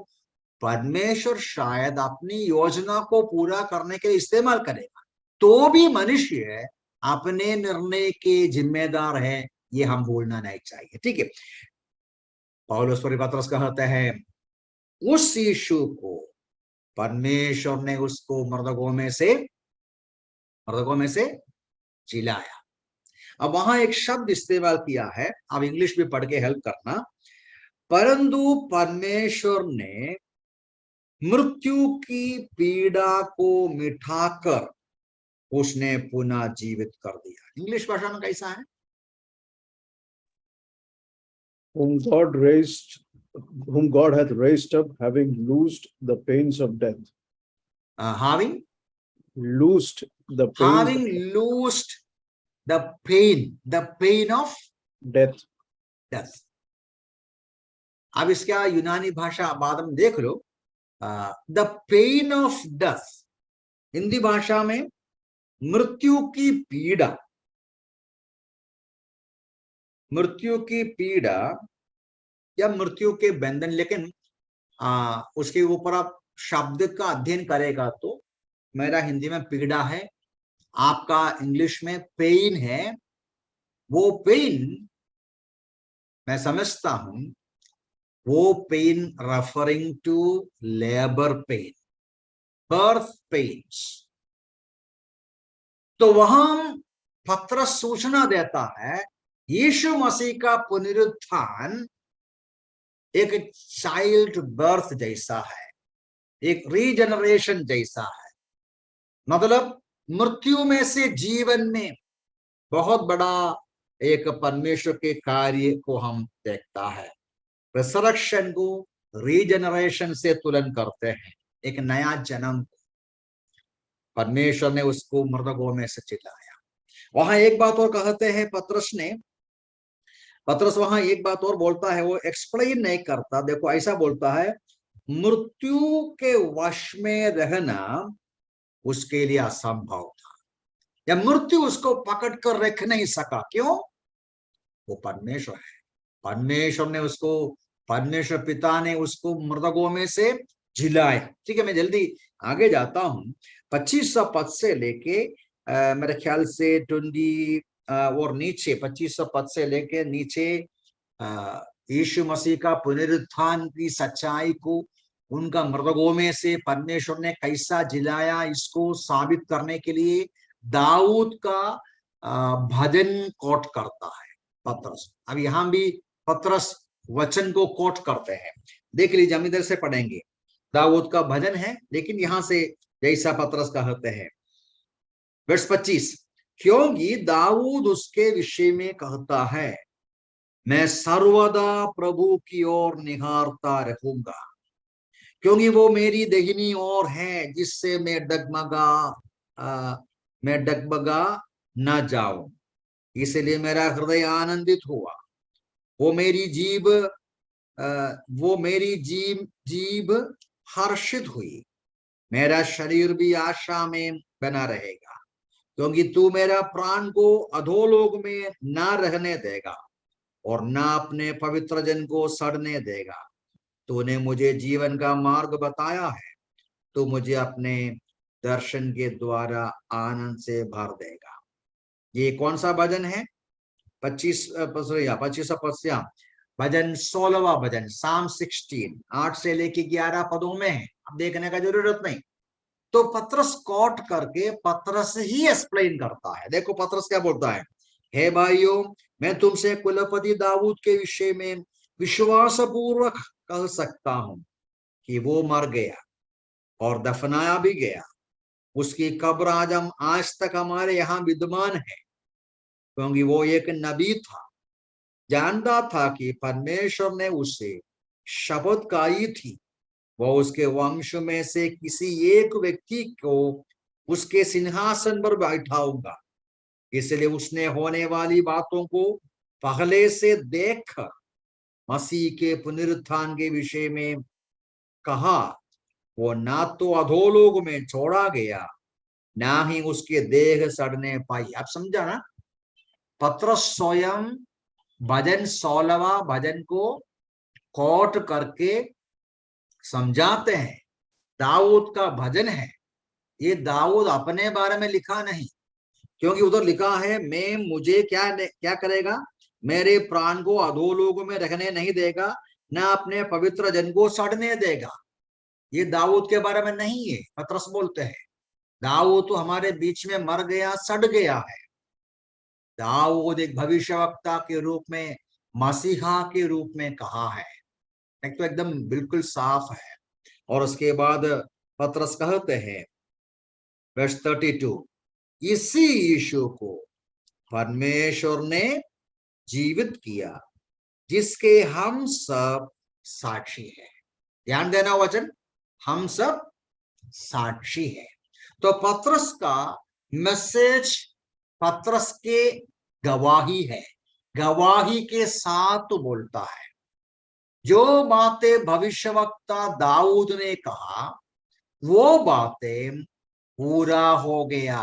A: परमेश्वर शायद अपनी योजना को पूरा करने के लिए इस्तेमाल करेगा, तो भी मनुष्य अपने निर्णय के जिम्मेदार है, ये हम भूलना नहीं चाहिए। ठीक है, पौलुस पतरस कहते हैं उस यीशु को परमेश्वर ने उसको मर्दों में से जिलाया। अब वहां एक शब्द इस्तेमाल किया है, आप इंग्लिश में पढ़ के हेल्प करना। परंतु परमेश्वर ने मृत्यु की पीड़ा को मिटाकर उसने पुनः जीवित कर दिया। इंग्लिश भाषा में कैसा है?
B: whom God hath raised up, having loosed the pains of death.
A: Having
B: loosed the pain
A: the pain of
B: death.
A: death. अब इसका यूनानी भाषा बाद में देख लो. The pain of death, Hindi भाषा में मृत्यु की पीड़ा, मृत्यु की पीड़ा या मृत्यु के बंधन. लेकिन उसके ऊपर आप शब्द का अध्ययन करेगा तो मेरा हिंदी में पीड़ा है, आपका इंग्लिश में पेन है. वो पेन मैं समझता हूं, वो pain referring to labour pain, birth pains. तो वहां पत्रस सूचना देता है यीशु मसीह का पुनरुत्थान एक चाइल्ड बर्थ जैसा है, एक रीजनरेशन जैसा है. मतलब मृत्यु में से जीवन में बहुत बड़ा एक परमेश्वर के कार्य को हम देखता है. रिसरेक्शन को रीजनरेशन से तुलन करते हैं, एक नया जन्म. परमेश्वर ने उसको मृतकों में से जिलाया. वहां एक बात और कहते हैं पत्रस वहां एक बात और बोलता है, वो एक्सप्लेन नहीं करता. देखो ऐसा बोलता है, मृत्यु के वश में रहना उसके लिए असंभव था, या मृत्यु उसको पकड़ कर रख नहीं सका. क्यों? वो परमेश्वर है. परमेश्वर पिता ने उसको मृतकों में से जिलाया. ठीक है, मैं जल्दी आगे जाता हूं. 25 पद से लेके मेरे ख्याल से 20 और नीचे 25 पद से लेके नीचे यीशु मसीह का पुनरुत्थान की सच्चाई को, उनका मृतकों में से परमेश्वर ने कैसा जिलाया, इसको साबित करने के लिए दाऊद का भजन कोट करता है पत्रस. अब यहां भी पत्रस वचन को कोट करते हैं. देख लीजिए, हम इधर से पढ़ेंगे. दाऊद का भजन है, लेकिन यहां से जैसा पत्रस कहते हैं, वर्ष 25, क्योंकि दाऊद उसके विषय में कहता है, मैं सर्वदा प्रभु की ओर निहारता रहूंगा, क्योंकि वो मेरी दाहिनी ओर है, जिससे मैं डगमगा न जाऊं. इसलिए मेरा हृदय आनंदित हुआ, वो मेरी जीभ हर्षित हुई. मेरा शरीर भी आशा में बना रहेगा, क्योंकि तू मेरा प्राण को अधोलोक में ना रहने देगा और ना अपने पवित्र जन को सड़ने देगा. तूने मुझे जीवन का मार्ग बताया है, तो मुझे अपने दर्शन के द्वारा आनंद से भर देगा. ये कौन सा भजन है? 25 पद, भजन 16वां भजन, साम 16, 8 से लेके 11 पदों में है. अब देखने का जरूरत नहीं. तो पत्रस कोट करके पत्रस ही एक्सप्लेन करता है. देखो पत्रस क्या बोलता है, हे भाइयों, मैं तुमसे कुलपति दाऊद के विषय में विश्वास पूर्वक कह सकता हूं कि वो मर गया और दफनाया भी गया. उसकी कब्र आज तक हमारे यहाँ विद्यमान है, क्योंकि वो एक नबी था, जानता था कि परमेश्वर ने उसे शपथ खाई थी, वो उसके वंश में से किसी एक व्यक्ति को उसके सिंहासन पर बैठाऊंगा. इसलिए उसने होने वाली बातों को पहले से देखकर मसीह के पुनरुत्थान के विषय में कहा, वो ना तो अधोलोक में छोड़ा गया, ना ही उसके देह सड़ने पाई. आप समझा ना? पत्रस स्वयं भजन 16वां भजन को कोट करके समझाते हैं. दाऊद का भजन है, ये दाऊद अपने बारे में लिखा नहीं, क्योंकि उधर लिखा है, मुझे क्या करेगा, मेरे प्राण को अधोलोक में रखने नहीं देगा, ना अपने पवित्र जन को सड़ने देगा. ये दाऊद के बारे में नहीं है. पत्रस बोलते हैं दाऊद तो हमारे बीच में मर गया, सड़ गया है. दाऊद एक भविष्यवक्ता के रूप में, मसीहा के रूप में कहा है. एक तो एकदम बिल्कुल साफ है. और उसके बाद पत्रस कहते हैं वर्ष 32, इसी यीशु को परमेश्वर ने जीवित किया, जिसके हम सब साक्षी हैं. ध्यान देना वचन, हम सब साक्षी है. तो पत्रस का मैसेज पत्रस के गवाही है. गवाही के साथ बोलता है। जो बातें भविष्यवक्ता दाऊद ने कहा वो बातें पूरा हो गया।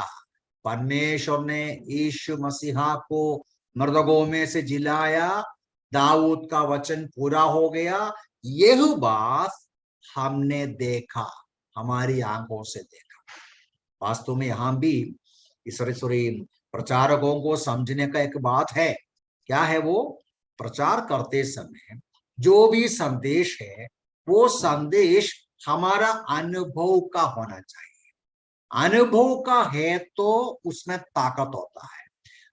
A: परमेश्वर ने यीशु मसीहा को मृतकों में से जिलाया, दाऊद का वचन पूरा हो गया। यह बात हमने देखा, हमारी आंखों से देखा। वास्तव में यहां भी सॉरी प्रचारकों को समझने का एक बात है। क्या है वो? प्रचार करते समय जो भी संदेश है वो संदेश हमारा अनुभव का होना चाहिए। अनुभव का है तो उसमें ताकत होता है।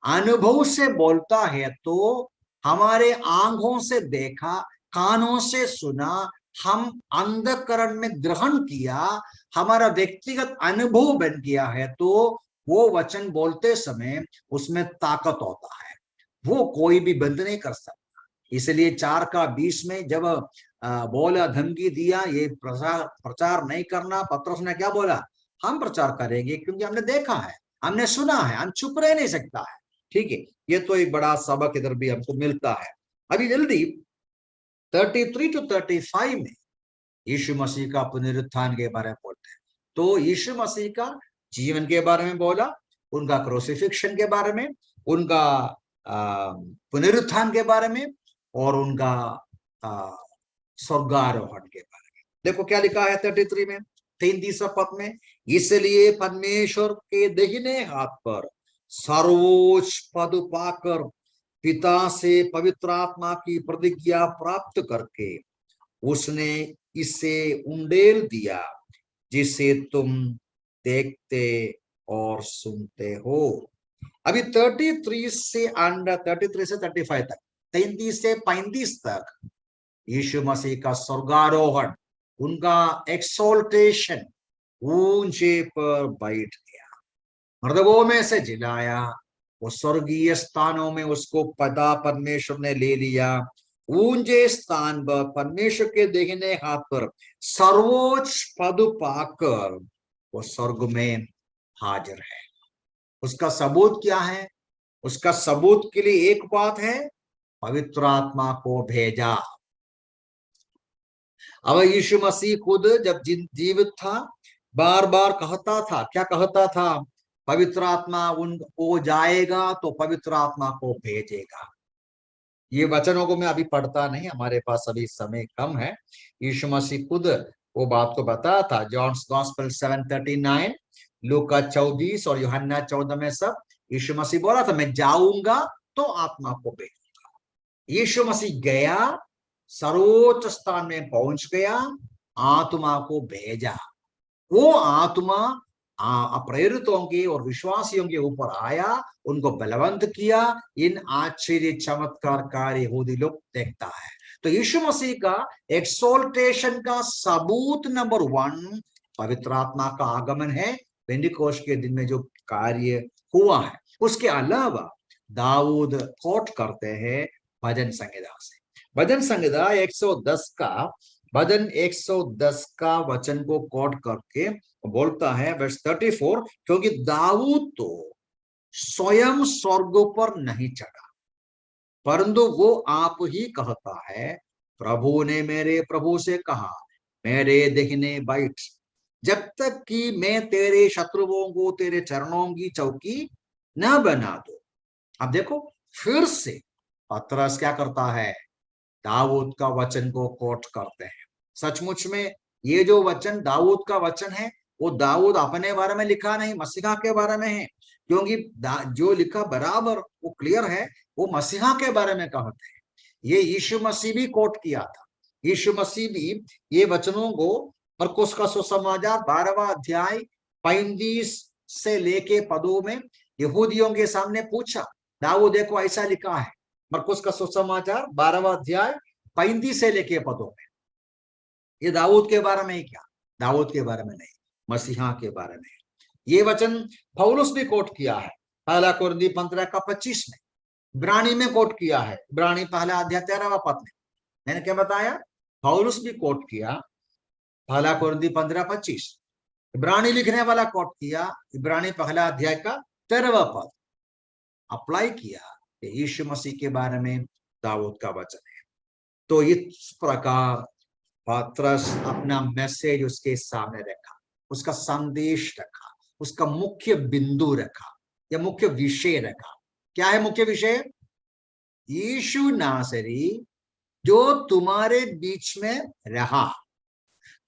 A: अनुभव से बोलता है तो हमारे आंखों से देखा, कानों से सुना, हम अंधकरण में ग्रहण किया, हमारा व्यक्तिगत अनुभव बन गया है, तो वो वचन बोलते समय उसमें ताकत होता है। वो कोई भी बंद नहीं कर सकता। इसलिए 4:20 में जब बोला, धमकी दिया, ये प्रचार नहीं करना, पत्रस ने क्या बोला? हम प्रचार करेंगे क्योंकि हमने देखा है, हमने सुना है, हम चुप रह नहीं सकता है। ठीक है, ये तो एक बड़ा सबक इधर भी हमको मिलता है। अभी जल्दी 33 to 35 में यीशु मसीह का पुनरुत्थान के बारे में बोलते हैं। तो यीशु मसीह का जीवन के बारे में बोला, उनका क्रूसिफिक्शन के बारे में, उनका पुनरुत्थान के बारे में, और उनका स्वर्गारोहण के बारे में। देखो क्या लिखा है 33 में, 33 पद में, इसलिए परमेश्वर के दाहिने हाथ पर सर्वोच्च पद पाकर पिता से पवित्र आत्मा की प्रतिज्ञा प्राप्त करके उसने इसे उंडेल दिया जिसे तुम देखते और सुनते हो। अभी 33 से 35 तक, 33 से 35 तक यीशु मसीह का स्वर्गारोहण, उनका एक्सोल्टेशन, ऊंचे पर बैठ गया, मृतकों में से जिलाया, वो स्वर्गीय स्थानों में उसको पदा परमेश्वर ने ले लिया। ऊंचे स्थान पर परमेश्वर के दाहिने हाथ पर सर्वोच्च पद पाकर वो स्वर्ग में हाजिर है। उसका सबूत क्या है? उसका सबूत के लिए एक बात है, पवित्र आत्मा को भेजा। अब यीशु मसीह खुद जब जीवित था बार बार कहता था, क्या कहता था? पवित्र आत्मा उनको जाएगा तो पवित्र आत्मा को भेजेगा। ये वचनों को मैं अभी पढ़ता नहीं, हमारे पास अभी समय कम है। यीशु मसीह खुद वो बात को बताया था। जॉन्स गॉस्पेल 7:39, लूका 24 और यूहन्ना 14 में सब यीशु मसीह बोला था, मैं जाऊंगा तो आत्मा को भेजूंगा। यीशु मसीह गया, सर्वोच्च स्थान में पहुंच गया, आत्मा को भेजा। वो आत्मा अप्रेरितों के और विश्वासियों के ऊपर आया, उनको बलवंत किया। इन आश्चर्य चमत्कार कार्य यहूदी लोग देखता है। तो यीशु मसीह का एक्सोल्टेशन का सबूत नंबर 1 पवित्र आत्मा का आगमन है, पेंटिकोस्ट के दिन में जो कार्य हुआ है। उसके अलावा दाऊद कोट करते हैं भजन संहिता से। भजन संहिता 110 का भजन 110 का वचन को कोट करके बोलता है वर्स 34, क्योंकि दाऊद तो स्वयं स्वर्ग पर नहीं चढ़ा, परंतु वो आप ही कहता है, प्रभु ने मेरे प्रभु से कहा, मेरे दाहिने बैठ, जब तक कि मैं तेरे शत्रुओं को तेरे चरणों की चौकी न बना दो। अब देखो फिर से पतरस क्या करता है? दाऊद का वचन को कोट करते हैं। सचमुच में ये जो वचन दाऊद का वचन है, वो दाऊद अपने बारे में लिखा नहीं, मसीहा के बारे में है। क्योंकि जो लिखा बराबर वो क्लियर है, वो मसीहा के बारे में कहते हैं। ये यीशु मसीह भी कोट किया था। यीशु मसीह भी ये वचनों को मरकुस का सुसमाचार 12वां अध्याय 35 से लेके पदों में यहूदियों के सामने पूछा, दाऊद देखो ऐसा लिखा है। मरकुस का सुसमाचार 12वां अध्याय 35 से लेके पदों में। ये दाऊद के बारे में ही क्या? दाऊद के बारे में नहीं, मसीहा के बारे में। ये वचन पौलुस भी कोट किया है, पहला कुरिन्थी 15:25 में। इब्रानी में कोट किया है, इब्रानी पहला अध्याय 13वां पद में। मैंने क्या बताया? पौलुस भी कोट किया, पहला कुरिन्थी 15:25। इब्रानी लिखने वाला कोट किया, इब्रानी पहला अध्याय का 13वां पद। अप्लाई किया ये यीशु मसीह के बारे में दाऊद का वचन है। तो इस प्रकार पतरस अपना मैसेज उसके सामने रखा, उसका संदेश रखा, उसका मुख्य बिंदु रखा या मुख्य विषय रखा। क्या है मुख्य विषय? यीशु नासरी जो तुम्हारे बीच में रहा,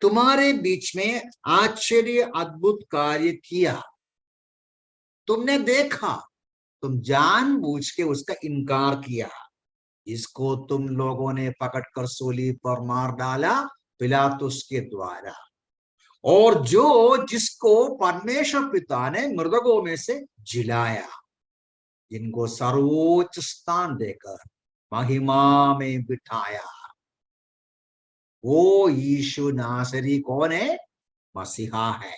A: तुम्हारे बीच में आश्चर्य अद्भुत कार्य किया, तुमने देखा, तुम जानबूझ के उसका इनकार किया, इसको तुम लोगों ने पकड़कर सूली पर मार डाला पिलातुस के द्वारा, और जिसको परमेश्वर पिता ने मृतकों में से जिलाया, जिनको सर्वोच्च स्थान देकर महिमा में बिठाया। वो यीशु नासरी कौन है? मसीहा है।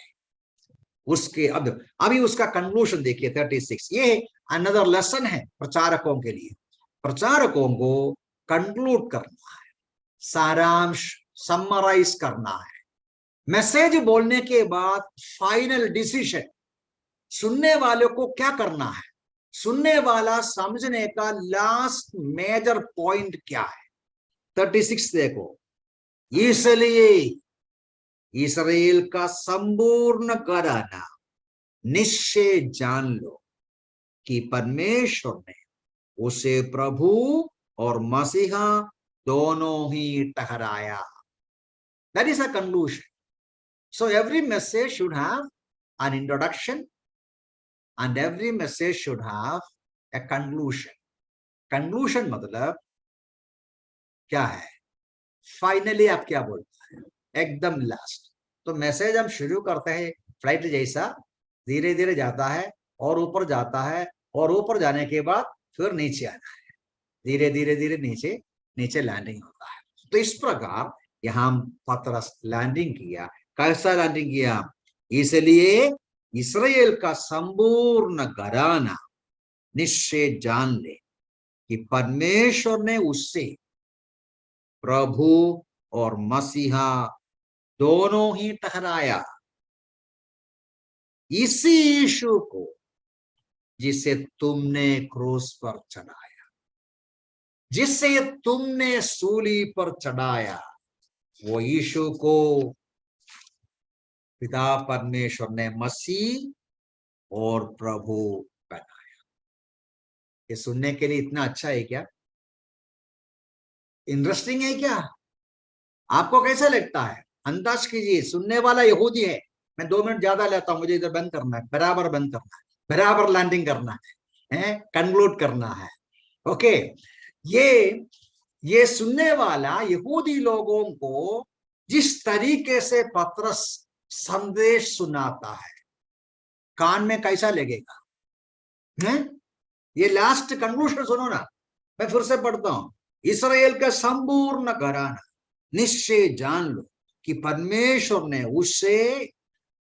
A: उसके अभी उसका कंक्लूजन देखिए 36। ये अनदर लेसन है प्रचारकों के लिए। प्रचारकों को कंक्लूड करना है, सारांश समराइज करना है। मैसेज बोलने के बाद फाइनल डिसीजन, सुनने वालों को क्या करना है, सुनने वाला समझने का लास्ट मेजर पॉइंट क्या है। 36 देखो, इसलिए इस्राएल का संपूर्ण घराना निश्चय जान लो कि परमेश्वर ने उसे प्रभु और मसीहा दोनों ही ठहराया। That is a conclusion. So every message should have an introduction and every message should have a conclusion. Conclusion मतलब क्या है? फाइनली आप क्या बोलते हैं, एकदम लास्ट। तो मैसेज हम शुरू करते हैं फ्लाइट जैसा, धीरे धीरे जाता है और ऊपर जाता है, और ऊपर जाने के बाद फिर नीचे आना है, धीरे धीरे धीरे नीचे नीचे लैंडिंग होता है। तो इस प्रकार यहाँ पतरस लैंडिंग किया। कैसा लैंडिंग किया? इसलिए इस्राएल का संपूर्ण घराना निश्चय जान ले कि परमेश्वर ने उससे प्रभु और मसीहा दोनों ही ठहराया। इसी यीशु को जिसे तुमने क्रूस पर चढ़ाया, जिसे तुमने सूली पर चढ़ाया, वो यीशु को पिता परमेश्वर ने मसीह और प्रभु बनाया। ये सुनने के लिए इतना अच्छा है क्या? इंटरेस्टिंग है क्या? आपको कैसा लगता है? अंदाज कीजिए। सुनने वाला यहूदी है। मैं 2 मिनट ज्यादा लेता हूं, मुझे इधर बंद करना है, बराबर बंद करना है, बराबर लैंडिंग करना है, कंक्लूड करना है। ओके, ये सुनने वाला यहूदी लोगों को जिस तरीके से पतरस संदेश सुनाता है, कान में कैसा लगेगा? ये लास्ट कंक्लूजन सुनो ना, मैं फिर से पढ़ता हूं। इस्राएल का संपूर्ण घराना निश्चय जान लो कि परमेश्वर ने उसे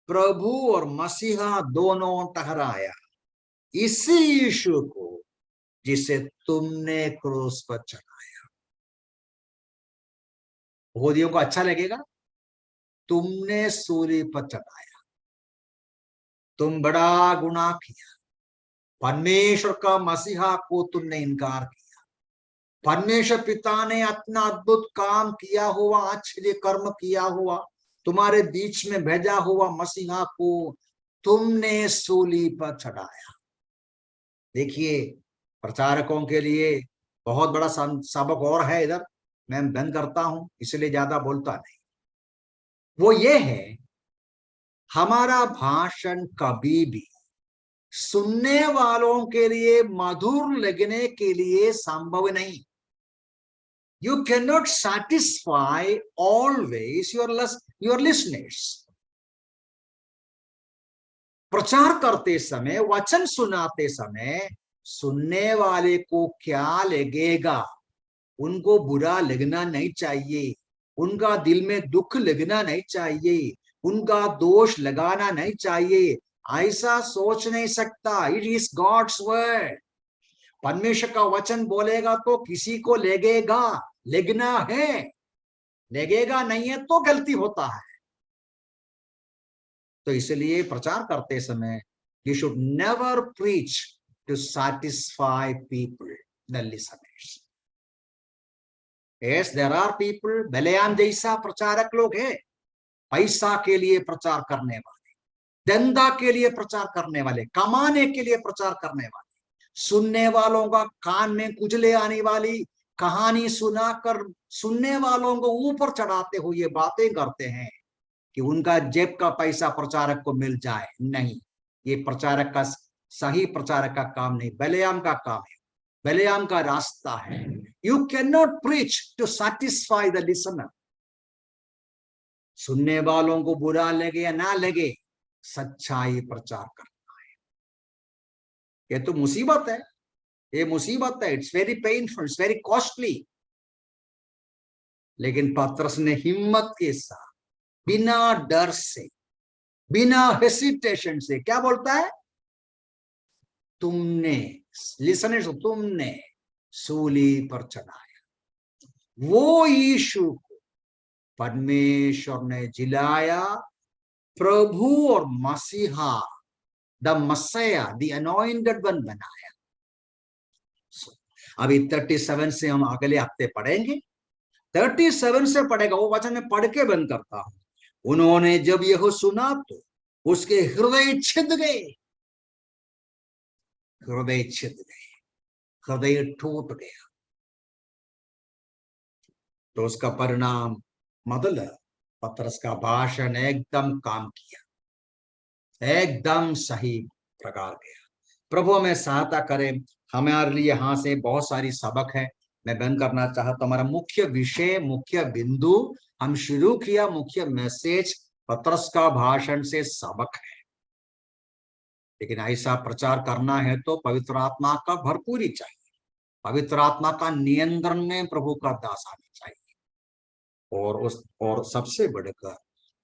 A: प्रभु और मसीहा दोनों ठहराया। इसी यीशु को जिसे तुमने क्रूस पर चढ़ाया। यहूदियों को अच्छा लगेगा? तुमने सूली पर चढ़ाया, तुम बड़ा गुनाह किया, परमेश्वर का मसीहा को तुमने इनकार किया, परमेश्वर पिता ने अपना अद्भुत काम किया हुआ, आश्चर्य कर्म किया हुआ, तुम्हारे बीच में भेजा हुआ मसीहा को तुमने सूली पर चढ़ाया। देखिए, प्रचारकों के लिए बहुत बड़ा सबक और है इधर, मैं बंद करता हूं इसलिए ज्यादा बोलता नहीं। वो ये है, हमारा भाषण कभी भी सुनने वालों के लिए मधुर लगने के लिए संभव नहीं। You cannot satisfy always your listeners. प्रचार करते समय, वचन सुनाते समय सुनने वाले को क्या लगेगा, उनको बुरा लगना नहीं चाहिए, उनका दिल में दुख लगना नहीं चाहिए, उनका दोष लगाना नहीं चाहिए, ऐसा सोच नहीं सकता। It is God's word. परमेश्वर का वचन बोलेगा तो किसी को लगेगा, लगना है, लगेगा नहीं है तो गलती होता है। तो इसलिए प्रचार करते समय you should never preach to satisfy people, the listeners. Yes, there are people, बलेयाम जैसा प्रचारक लोग हैं, पैसा के लिए प्रचार करने वाले, धंधा के लिए प्रचार करने वाले, कमाने के लिए प्रचार करने वाले, सुनने वालों का कान में कुचले आने वाली कहानी सुनाकर सुनने वालों को ऊपर चढ़ाते हुए बातें करते हैं कि उनका जेब का पैसा प्रचारक को मिल जाए। नहीं, ये प्रचारक का सही प्रचारक का काम नहीं, बलेयाम का काम है, बलेयाम का रास्ता है। You can not preach to satisfy the listener. सुनने वालों को बुरा लगे या ना लगे, सच्चाई प्रचार करना है। ये तो मुसीबत है, ये मुसीबत है। It's very painful, it's very costly. लेकिन पतरस ने हिम्मत के साथ, बिना डर से, बिना हेसिटेशन से क्या बोलता है? तुमने, लिसनर्स, तुमने सूली पर चढ़ाया वो यीशु को परमेश्वर ने जिलाया, प्रभु और मसीहा, द मसीहा, द अनॉइंटेड वन बनाया। अभी 37 से हम अगले हफ्ते पढ़ेंगे। 37 से पढ़ेगा, वो वचन में पढ़ के बंद करता हूं। उन्होंने जब यह सुना तो उसके हृदय छिद गए, हृदय छिद गए, हृदय टूट गया। तो उसका परिणाम मतलब पतरस का भाषण एकदम काम किया, एकदम सही प्रकार गया। प्रभु हमें सहायता करे। हमारे लिए यहाँ से बहुत सारी सबक है। मैं बंद करना चाहता हूं। हमारा मुख्य विषय, मुख्य बिंदु हम शुरू किया, मुख्य मैसेज पतरस का भाषण से सबक है। लेकिन ऐसा प्रचार करना है तो पवित्र आत्मा का भरपूरी चाहिए, पवित्र आत्मा का नियंत्रण में प्रभु का दास आना चाहिए। और सबसे बढ़कर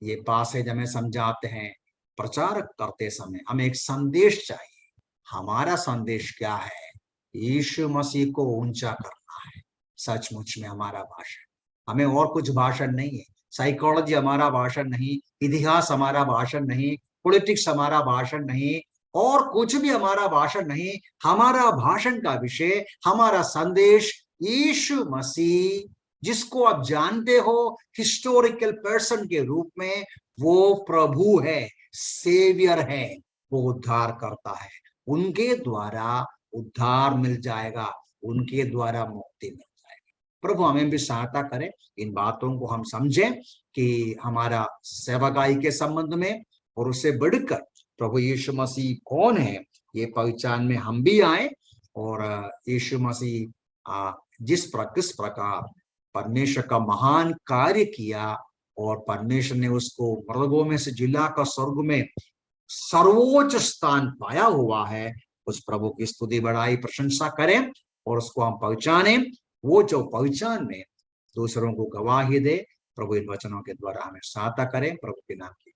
A: ये पासेज हमें समझाते हैं, प्रचार करते समय हमें एक संदेश चाहिए। हमारा संदेश क्या है? यीशु मसीह को ऊंचा करना है। सचमुच में हमारा भाषण, हमें और कुछ भाषण नहीं है। साइकोलॉजी हमारा भाषण नहीं, इतिहास हमारा भाषण नहीं, पॉलिटिक्स हमारा भाषण नहीं, और कुछ भी हमारा भाषण नहीं। हमारा भाषण का विषय, हमारा संदेश यीशु मसीह, जिसको आप जानते हो हिस्टोरिकल पर्सन के रूप में, वो प्रभु है, सेवियर है, वो उद्धार करता है। उनके द्वारा उद्धार मिल जाएगा, उनके द्वारा मुक्ति मिल जाएगी। प्रभु हमें भी सहायता करें, इन बातों को हम समझें कि हमारा सेवकाई के संबंध में, और उससे बढ़कर प्रभु यीशु मसीह कौन है, ये पहचान में हम भी आए। और यीशु मसीह किस प्रकार परमेश्वर का महान कार्य किया, और परमेश्वर ने उसको मर्दों में से जिलाकर स्वर्ग में सर्वोच्च स्थान पाया हुआ है, उस प्रभु की स्तुति बढ़ाई प्रशंसा करें और उसको हम पहचाने। वो जो पहचान में दूसरों को गवाही दे, प्रभु इन वचनों के द्वारा हमें सहायता करें। प्रभु के नाम की